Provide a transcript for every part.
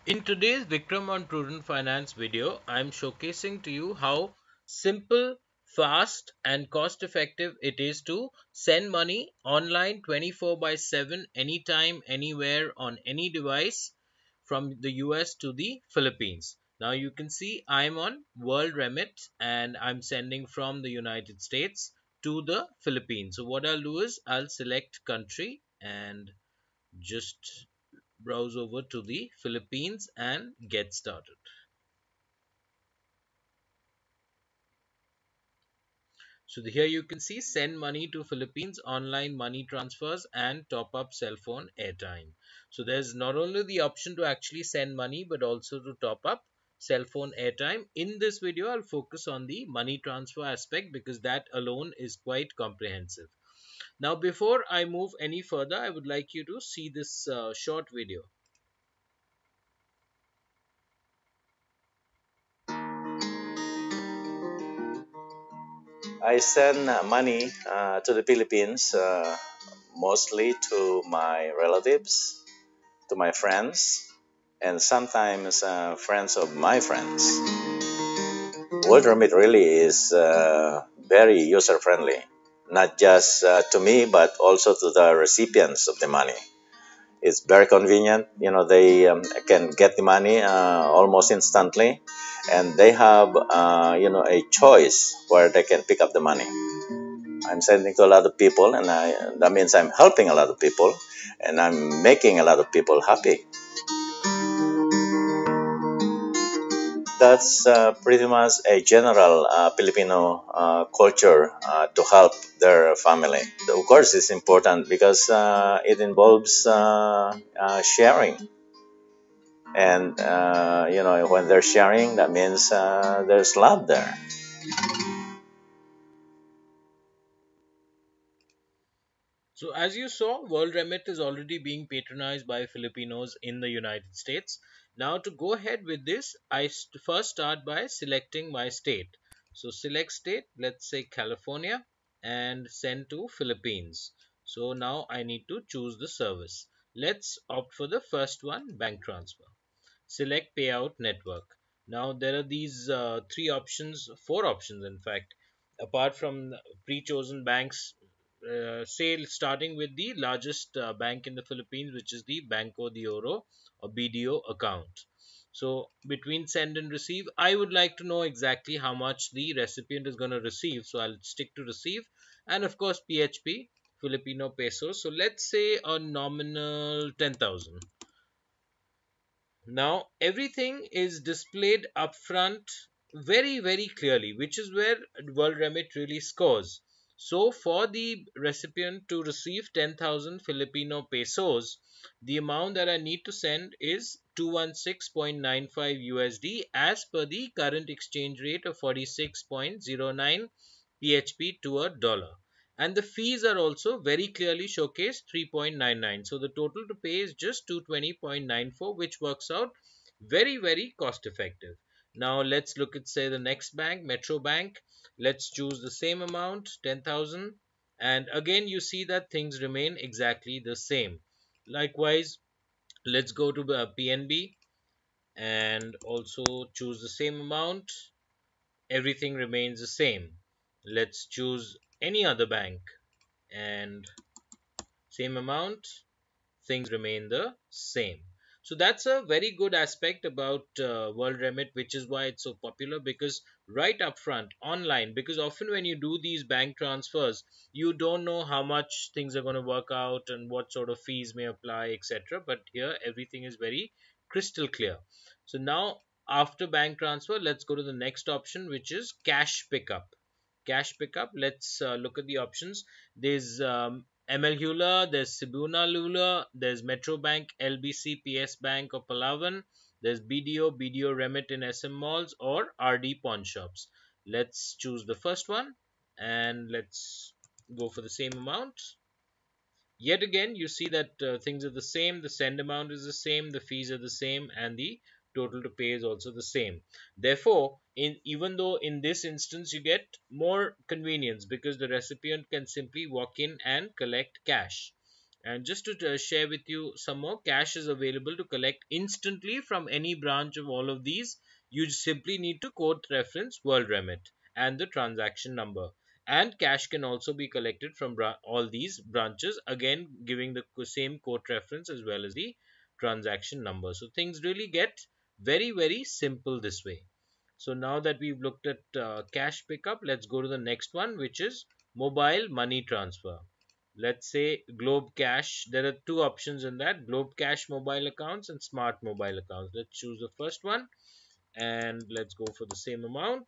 In today's Vikram on Prudent Finance video, I'm showcasing to you how simple, fast, and cost effective it is to send money online 24 by 7 anytime, anywhere, on any device from the US to the Philippines. Now you can see I'm on WorldRemit and I'm sending from the United States to the Philippines. So what I'll do is I'll select country and just browse over to the Philippines and get started. So here you can see send money to Philippines, online money transfers and top up cell phone airtime. So there's not only the option to actually send money but also to top up cell phone airtime. In this video I'll focus on the money transfer aspect because that alone is quite comprehensive. Now before I move any further, I would like you to see this short video. I send money to the Philippines mostly to my relatives, to my friends, and sometimes friends of my friends. WorldRemit really is very user friendly, not just to me but also to the recipients of the money. It's very convenient. They can get the money almost instantly, and they have a choice where they can pick up the money. I'm sending to a lot of people, and that means I'm helping a lot of people, and I'm making a lot of people happy. That's pretty much a general Filipino culture to help their family. Of course, it's important because it involves sharing, and when they're sharing, that means there's love there. So as you saw, WorldRemit is already being patronized by Filipinos in the United States. Now to go ahead with this, first start by selecting my state. So select state, let's say California, and send to Philippines. So now I need to choose the service. Let's opt for the first one, bank transfer. Select payout network. Now there are these four options in fact, apart from pre-chosen banks, say starting with the largest bank in the Philippines, which is the Banco de Oro or BDO account. So between send and receive, I would like to know exactly how much the recipient is going to receive. So I'll stick to receive, and of course PHP, Filipino pesos. So let's say a nominal 10,000. Now everything is displayed up front very clearly, which is where WorldRemit really scores. So for the recipient to receive 10,000 Filipino pesos, the amount that I need to send is 216.95 USD as per the current exchange rate of 46.09 PHP to a dollar. And the fees are also very clearly showcased, 3.99. So the total to pay is just 220.94, which works out very cost effective. Now let's look at, say, the next bank, Metrobank. Let's choose the same amount, 10,000, and again you see that things remain exactly the same. Likewise, let's go to PNB and also choose the same amount. Everything remains the same. Let's choose any other bank and same amount, things remain the same. So that's a very good aspect about WorldRemit, which is why it's so popular, because right up front online, because often when you do these bank transfers, you don't know how much things are going to work out and what sort of fees may apply, etc. But here everything is very crystal clear. So now after bank transfer, let's go to the next option, which is cash pickup. Cash pickup, let's look at the options. There's M Lhuillier, there's Cebuana Lhuillier, there's Metrobank, LBC, PS Bank of Palawan, there's BDO Remit in SM Malls, or RD Pawnshops. Let's choose the first one and let's go for the same amount. Yet again, you see that things are the same, the send amount is the same, the fees are the same, and the total to pay is also the same. Therefore, even though in this instance you get more convenience because the recipient can simply walk in and collect cash. And just to share with you some more, cash is available to collect instantly from any branch of all of these. You simply need to quote reference WorldRemit and the transaction number. And cash can also be collected from all these branches, again giving the same quote reference as well as the transaction number. So things really get very, very simple this way. So now that we've looked at cash pickup, let's go to the next one, which is mobile money transfer. Let's say Globe Cash. There are two options in that: Globe Cash mobile accounts and Smart mobile accounts. Let's choose the first one and let's go for the same amount.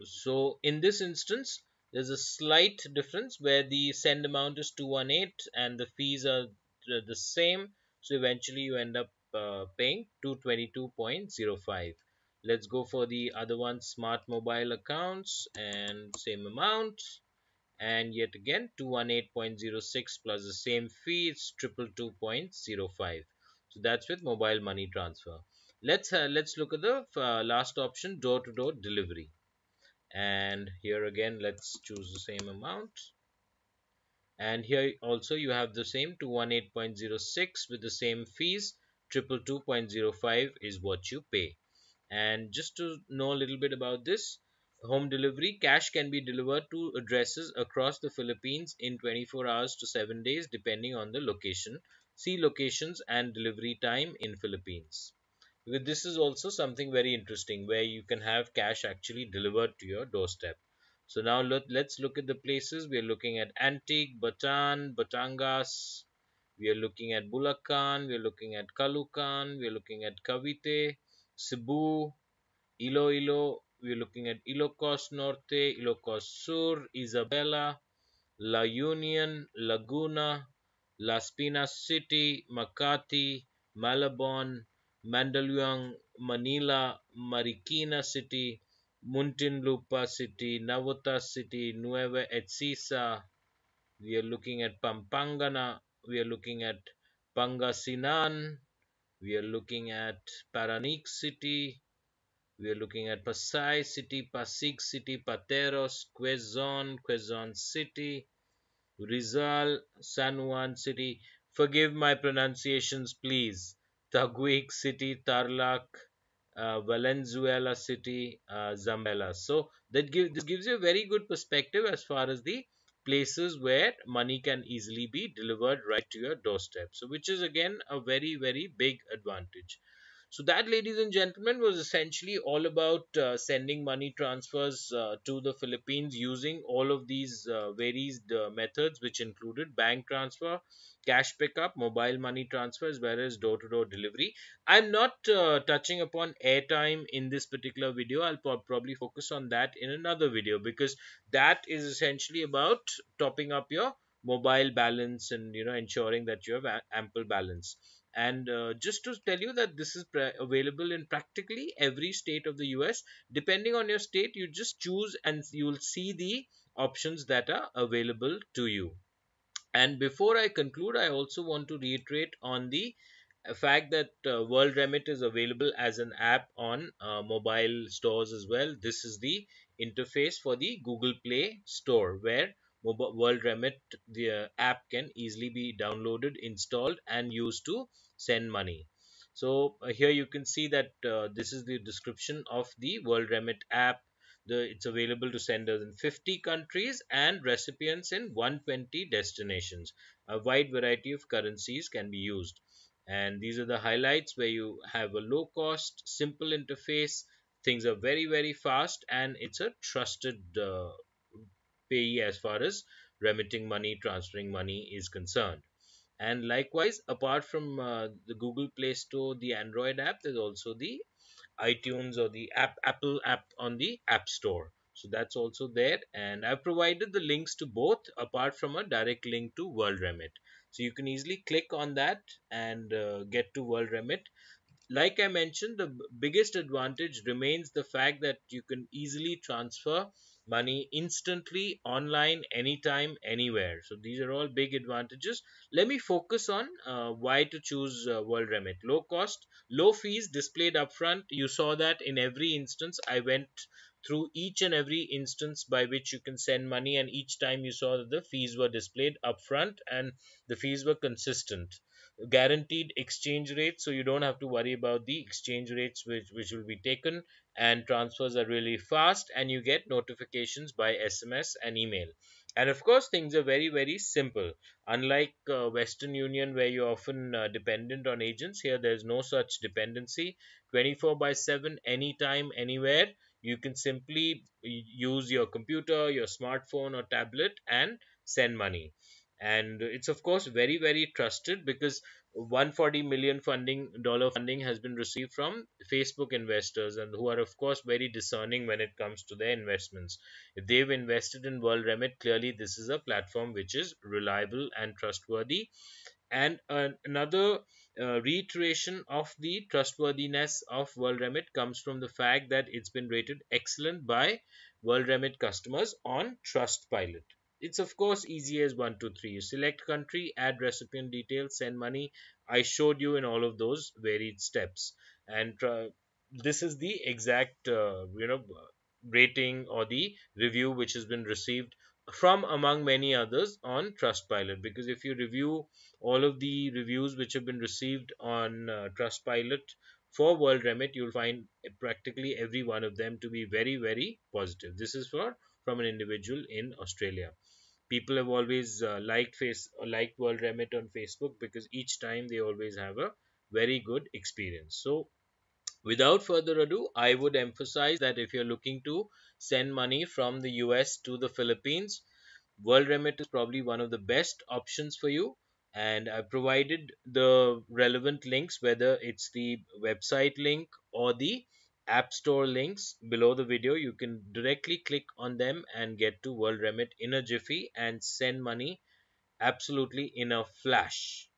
So in this instance, there's a slight difference where the send amount is 218 and the fees are the same. So eventually you end up paying 222.05. Let's go for the other one, Smart mobile accounts, and same amount. And yet again 218.06 plus the same fee, it's 222.05. So that's with mobile money transfer. Let's look at the last option, door to door delivery. And here again let's choose the same amount, and here also you have the same 218.06 with the same fees. 222.05 is what you pay. And just to know a little bit about this, home delivery, cash can be delivered to addresses across the Philippines in 24 hours to 7 days depending on the location. See locations and delivery time in Philippines. With this is also something very interesting where you can have cash actually delivered to your doorstep. So now let's look at the places. We are looking at Antique, Batan, Batangas. We are looking at Bulacan. We are looking at Caloocan. We are looking at Cavite, Cebu, Iloilo. We are looking at Ilocos Norte, Ilocos Sur, Isabela, La Union, Laguna, Las Pinas City, Makati, Malabon, Mandaluyong, Manila, Marikina City, Muntinlupa City, Navotas City, Nueva Ecija. We are looking at Pampangana. We are looking at Pangasinan. We are looking at Paranik City. We are looking at Pasay City, Pasig City, Pateros, Quezon, Quezon City, Rizal, San Juan City. Forgive my pronunciations, please. Taguig City, Tarlac, Valenzuela City, Zambela. So this gives you a very good perspective as far as the places where money can easily be delivered right to your doorstep. So which is again a very, very big advantage. So that, ladies and gentlemen, was essentially all about sending money transfers to the Philippines using all of these various methods, which included bank transfer, cash pickup, mobile money transfer, as well as door-to-door delivery. I'm not touching upon airtime in this particular video. I'll probably focus on that in another video, because that is essentially about topping up your mobile balance and ensuring that you have ample balance. And just to tell you that this is available in practically every state of the US. Depending on your state, you just choose and you'll see the options that are available to you. And before I conclude, I also want to reiterate on the fact that WorldRemit is available as an app on mobile stores as well. This is the interface for the Google Play Store, where WorldRemit, the app, can easily be downloaded, installed, and used to send money. So here you can see that this is the description of the WorldRemit app. It's available to senders in 50 countries and recipients in 120 destinations. A wide variety of currencies can be used. And these are the highlights where you have a low cost, simple interface. Things are very, very fast, and it's a trusted payee as far as remitting money, transferring money is concerned. And likewise, apart from the Google Play Store, the Android app, there's also the iTunes or the Apple app on the App Store. So that's also there, and I've provided the links to both apart from a direct link to WorldRemit. So you can easily click on that and get to WorldRemit. Like I mentioned, the biggest advantage remains the fact that you can easily transfer money instantly, online, anytime, anywhere. So these are all big advantages. Let me focus on why to choose WorldRemit. Low cost, low fees displayed upfront. You saw that in every instance I went through each and every instance by which you can send money, and each time you saw that the fees were displayed upfront and the fees were consistent. Guaranteed exchange rate, so you don't have to worry about the exchange rates which will be taken, and transfers are really fast, and you get notifications by SMS and email. And of course, things are very, very simple. Unlike Western Union, where you're often dependent on agents, here there's no such dependency. 24 by 7, anytime, anywhere. You can simply use your computer, your smartphone, or tablet and send money. And it's of course very, very trusted, because 140 million funding has been received from Facebook investors, and who are of course very discerning when it comes to their investments. If they've invested in WorldRemit, clearly this is a platform which is reliable and trustworthy. And another reiteration of the trustworthiness of WorldRemit comes from the fact that it's been rated excellent by WorldRemit customers on Trustpilot. It's of course easy as 1, 2, 3. You select country, add recipient details, send money. I showed you in all of those varied steps, and this is the exact rating or the review which has been received from among many others on Trustpilot. Because if you review all of the reviews which have been received on Trustpilot for WorldRemit, you'll find practically every one of them to be very, very positive. This is from an individual in Australia. People have always liked WorldRemit on Facebook, because each time they always have a very good experience. So without further ado, I would emphasize that if you're looking to send money from the US to the Philippines, WorldRemit is probably one of the best options for you. And I provided the relevant links, whether it's the website link or the App Store links below the video. You can directly click on them and get to WorldRemit in a jiffy and send money absolutely in a flash.